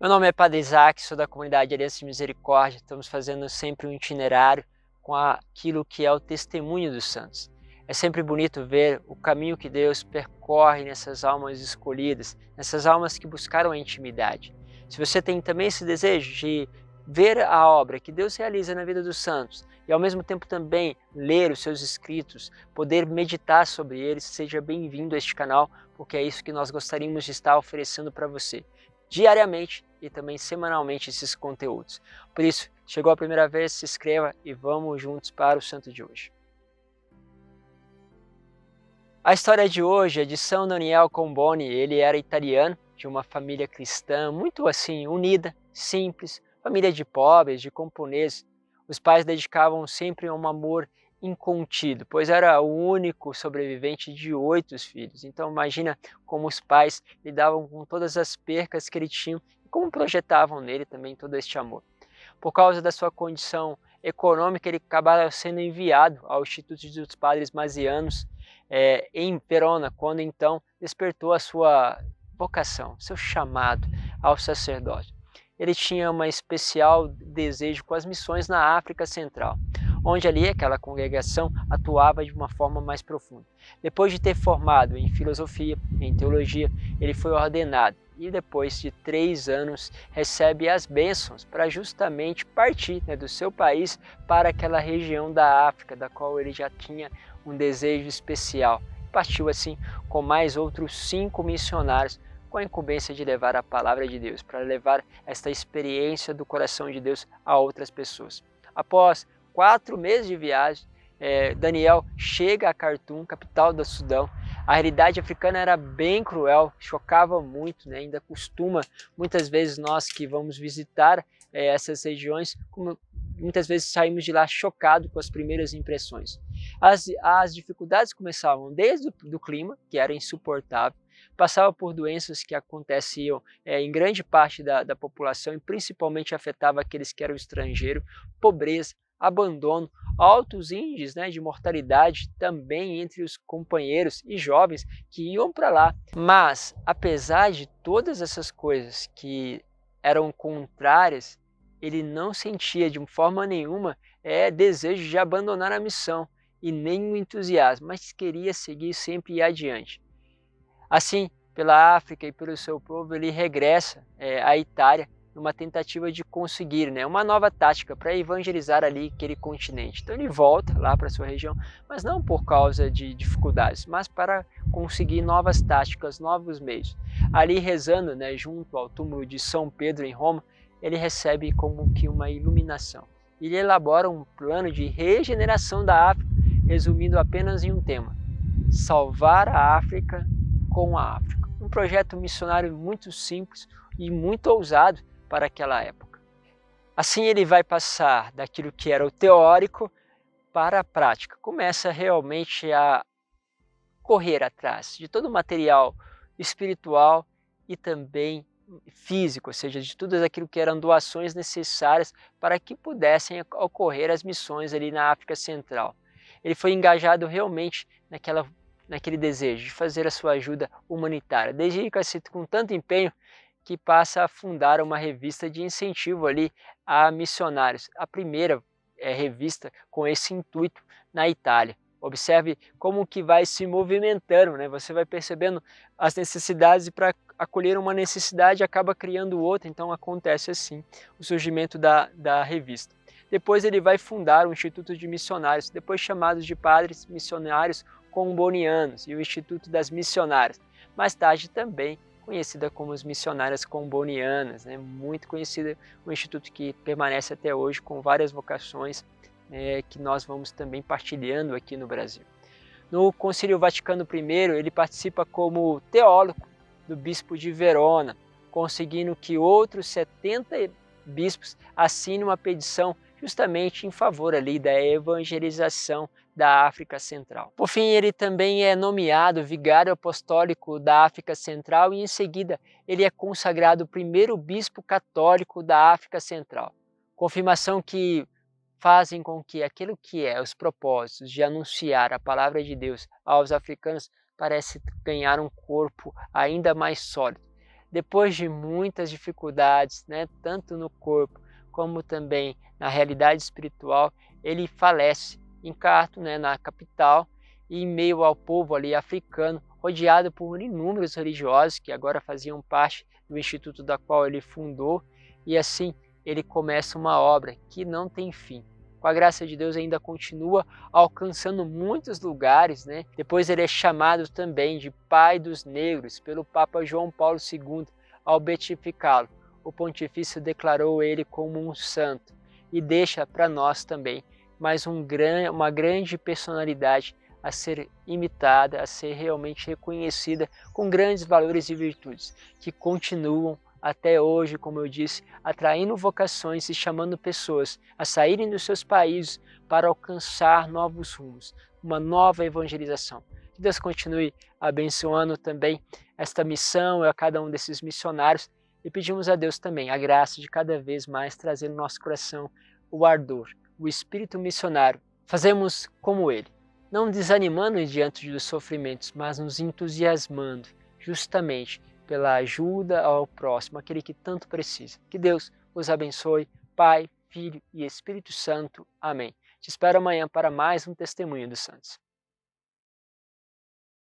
Meu nome é Padre Isaac, sou da comunidade Aliança de Misericórdia. Estamos fazendo sempre um itinerário com aquilo que é o testemunho dos santos. É sempre bonito ver o caminho que Deus percorre nessas almas escolhidas, nessas almas que buscaram a intimidade. Se você tem também esse desejo de ver a obra que Deus realiza na vida dos santos e ao mesmo tempo também ler os seus escritos, poder meditar sobre eles, seja bem-vindo a este canal, porque é isso que nós gostaríamos de estar oferecendo para você diariamente e também semanalmente esses conteúdos. Por isso, chegou a primeira vez, se inscreva e vamos juntos para o santo de hoje. A história de hoje é de São Daniel Comboni. Ele era italiano, de uma família cristã muito assim unida, simples, família de pobres, de camponeses. Os pais dedicavam sempre a um amor incontido, pois era o único sobrevivente de 8 filhos. Então imagina como os pais lidavam com todas as percas que ele tinha e como projetavam nele também todo este amor. Por causa da sua condição econômica, ele acabava sendo enviado ao Instituto dos Padres Mazianos em Verona, quando então despertou a sua vocação, seu chamado ao sacerdócio. Ele tinha um especial desejo com as missões na África Central, onde ali aquela congregação atuava de uma forma mais profunda. Depois de ter formado em filosofia, em teologia, ele foi ordenado e depois de 3 anos recebe as bênçãos para justamente partir do seu país para aquela região da África, da qual ele já tinha um desejo especial. Partiu assim com mais outros 5 missionários com a incumbência de levar a palavra de Deus, para levar esta experiência do coração de Deus a outras pessoas. Após 4 meses de viagem, Daniel chega a Khartoum, capital do Sudão. A realidade africana era bem cruel, chocava muito, ainda costuma, muitas vezes nós que vamos visitar essas regiões, muitas vezes saímos de lá chocados com as primeiras impressões. As dificuldades começavam desde o clima, que era insuportável, passava por doenças que aconteciam em grande parte da população e principalmente afetava aqueles que eram estrangeiros, pobreza, abandono, altos índices de mortalidade também entre os companheiros e jovens que iam para lá. Mas, apesar de todas essas coisas que eram contrárias, ele não sentia de forma nenhuma desejo de abandonar a missão e nem o entusiasmo, mas queria seguir sempre e adiante. Assim, pela África e pelo seu povo, ele regressa à Itália numa tentativa de conseguir uma nova tática para evangelizar ali aquele continente. Então ele volta lá para sua região, mas não por causa de dificuldades, mas para conseguir novas táticas, novos meios. Ali rezando junto ao túmulo de São Pedro em Roma, ele recebe como que uma iluminação. Ele elabora um plano de regeneração da África, resumindo apenas em um tema: salvar a África com a África. Um projeto missionário muito simples e muito ousado para aquela época. Assim ele vai passar daquilo que era o teórico para a prática. Começa realmente a correr atrás de todo o material espiritual e também físico, ou seja, de tudo aquilo que eram doações necessárias para que pudessem ocorrer as missões ali na África Central. Ele foi engajado realmente naquele desejo de fazer a sua ajuda humanitária. Dedica-se com tanto empenho que passa a fundar uma revista de incentivo ali a missionários, a primeira revista com esse intuito na Itália. Observe como que vai se movimentando, Você vai percebendo as necessidades e para acolher uma necessidade acaba criando outra, então acontece assim o surgimento da revista. Depois ele vai fundar o Instituto de Missionários, depois chamados de Padres Missionários Combonianos e o Instituto das Missionárias. Mais tarde também conhecida como as Missionárias Combonianas, muito conhecida, um instituto que permanece até hoje com várias vocações que nós vamos também partilhando aqui no Brasil. No Concílio Vaticano I, ele participa como teólogo do bispo de Verona, conseguindo que outros 70 bispos assinem uma petição justamente em favor ali da evangelização da África Central. Por fim, ele também é nomeado vigário apostólico da África Central e em seguida ele é consagrado o primeiro bispo católico da África Central. Confirmação que fazem com que aquilo que os propósitos de anunciar a palavra de Deus aos africanos parece ganhar um corpo ainda mais sólido. depois de muitas dificuldades, né, tanto no corpo como também na realidade espiritual, ele falece em Khartoum, né, na capital, e em meio ao povo ali africano, rodeado por inúmeros religiosos que agora faziam parte do instituto da qual ele fundou, e assim ele começa uma obra que não tem fim. Com a graça de Deus ainda continua alcançando muitos lugares, né? Depois ele é chamado também de Pai dos Negros pelo Papa João Paulo II ao beatificá-lo. O pontifício declarou ele como um santo e deixa para nós também mais uma grande personalidade a ser imitada, a ser realmente reconhecida com grandes valores e virtudes, que continuam até hoje, como eu disse, atraindo vocações e chamando pessoas a saírem dos seus países para alcançar novos rumos, uma nova evangelização. Que Deus continue abençoando também esta missão e a cada um desses missionários, e pedimos a Deus também a graça de cada vez mais trazer no nosso coração o ardor, o espírito missionário. Fazemos como ele, não desanimando diante dos sofrimentos, mas nos entusiasmando justamente pela ajuda ao próximo, aquele que tanto precisa. Que Deus os abençoe, Pai, Filho e Espírito Santo. Amém. Te espero amanhã para mais um Testemunho dos Santos.